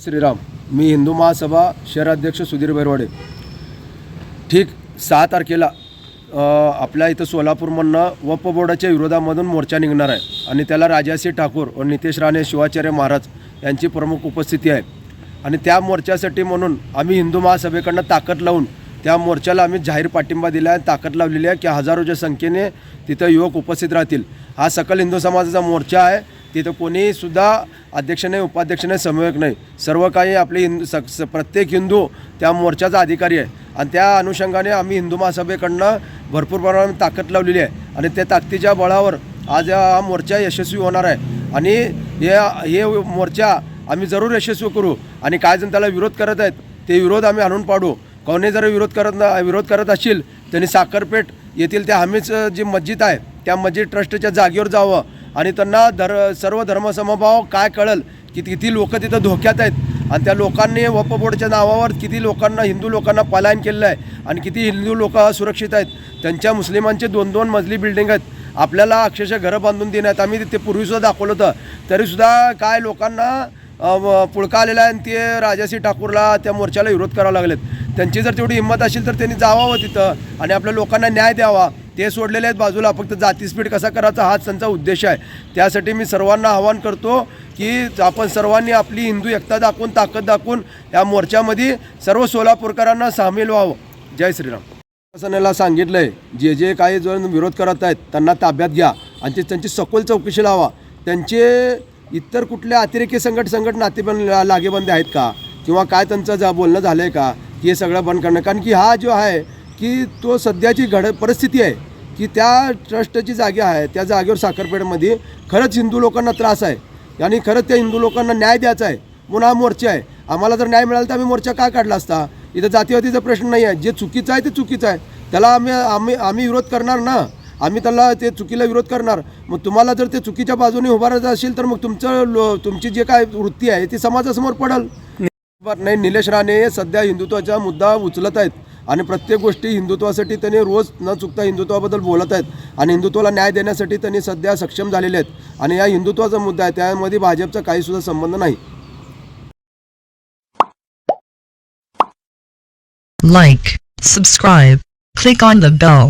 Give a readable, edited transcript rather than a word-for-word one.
श्रीराम। मी हिंदू महासभा शहराध्यक्ष सुधीर बैरवाडे। ठीक 6 तारखेला आपल्या इथं सोलापूरमधनं वक्फ बोर्डाच्या विरोधामधून मोर्चा निघणार आहे आणि त्याला राजासी ठाकूर व नितेश राणे शिवाचार्य महाराज यांची प्रमुख उपस्थिती आहे। आणि त्या मोर्चासाठी म्हणून आम्ही हिंदू महासभेकडनं ताकद लावून त्या मोर्चाला आम्ही जाहीर पाठिंबा दिला आहे, ताकद लावलेली आहे की हजारोच्या संख्येने तिथं युवक उपस्थित राहतील। हा सकल हिंदू समाजाचा मोर्चा आहे। तिथं कोणीसुद्धा अध्यक्ष नाही, उपाध्यक्ष नाही, समन्वयक नाही, सर्व काही आपले प्रत्येक हिंदू त्या मोर्चाचा अधिकारी आहे। आणि त्या अनुषंगाने आम्ही हिंदू महासभेकडनं भरपूर प्रमाणात ताकद लावलेली आहे आणि त्या ताकदीच्या बळावर आज हा मोर्चा यशस्वी होणार आहे। आणि हे मोर्चा आम्ही जरूर यशस्वी करू। आणि काय जण त्याला विरोध करत आहेत ते विरोध आम्ही आणून पाडू। कोणी जर विरोध करत असतील त्यांनी साखरपेठ येथील त्या हमीच जी मस्जिद आहे त्या मस्जिद ट्रस्टच्या जागेवर जावं आणि त्यांना सर्व धर्मसमभाव काय कळल की किती लोक तिथं धोक्यात आहेत आणि त्या लोकांनी वक्फ बोर्डच्या नावावर किती लोकांना, हिंदू लोकांना पलायन केलेलं आहे आणि किती हिंदू लोक असुरक्षित आहेत। त्यांच्या मुस्लिमांचे 2-2 मजली बिल्डिंग आहेत। आपल्याला अक्षरशः घरं बांधून देण्यात आम्ही तिथे पूर्वीसुद्धा दाखवलं होतं, तरीसुद्धा काय लोकांना पुळका आलेला आहे आणि ते राजासी ठाकूरला त्या मोर्चाला विरोध करावं लागलेत। त्यांची जर तेवढी हिंमत असेल तर त्यांनी जावावं तिथं आणि आपल्या लोकांना न्याय द्यावा। ते सोडलेले आहेत बाजूला, फक्त जातीस्फीड कसा करायचा हाच त्यांचा उद्देश आहे। त्यासाठी मी सर्वांना आवाहन करतो की आपण सर्वांनी आपली हिंदू एकता दाखवून, ताकद दाखवून या मोर्चामध्ये सर्व सोलापूरकरांना सामील व्हावं। जय श्रीराम। प्रशासनाला सांगितलं आहे जे काही जण विरोध करत आहेत त्यांना ताब्यात घ्या आणि त्यांची सखोल चौकशी लावा। त्यांचे इतर कुठल्या अतिरेकी संघट नातेबंद लागेबंदे आहेत का किंवा काय त्यांचं बोलणं झालं आहे का, हे सगळं बंद करणं। कारण की हा जो आहे की तो सध्याची परिस्थिती आहे की त्या ट्रस्टची जागा आहे, त्या जागेवर साखरपेठमध्ये खरंच हिंदू लोकांना त्रास आहे आणि खरंच त्या हिंदू लोकांना न्याय द्यायचा आहे म्हणून हा मोर्चा आहे। आम्हाला जर न्याय मिळाला तर आम्ही मोर्चा का काढला असता। इथं जातीवादीचा प्रश्न नाही आहे, जे चुकीचं आहे ते चुकीचं आहे, त्याला आम्ही विरोध करणार ना, आम्ही त्याला ते चुकीला विरोध करणार। मग तुम्हाला जर ते चुकीच्या बाजूने उभारायचं असेल तर मग तुमची जे काय वृत्ती आहे ती समाजासमोर पडेल। नाही, निलेश राणे सध्या हिंदुत्वाचा मुद्दा उचलत आहेत आणि प्रत्येक गोष्टी हिंदुत्वासाठी त्यांनी रोज न चुकता हिंदुत्वाबद्दल बोलत आहेत आणि हिंदुत्वाला न्याय देण्यासाठी त्यांनी सध्या सक्षम झालेले आहेत आणि या हिंदुत्वाचा मुद्दा आहे, त्यामध्ये भाजपचा काहीसुद्धा संबंध नाही। Like, subscribe, click on the bell.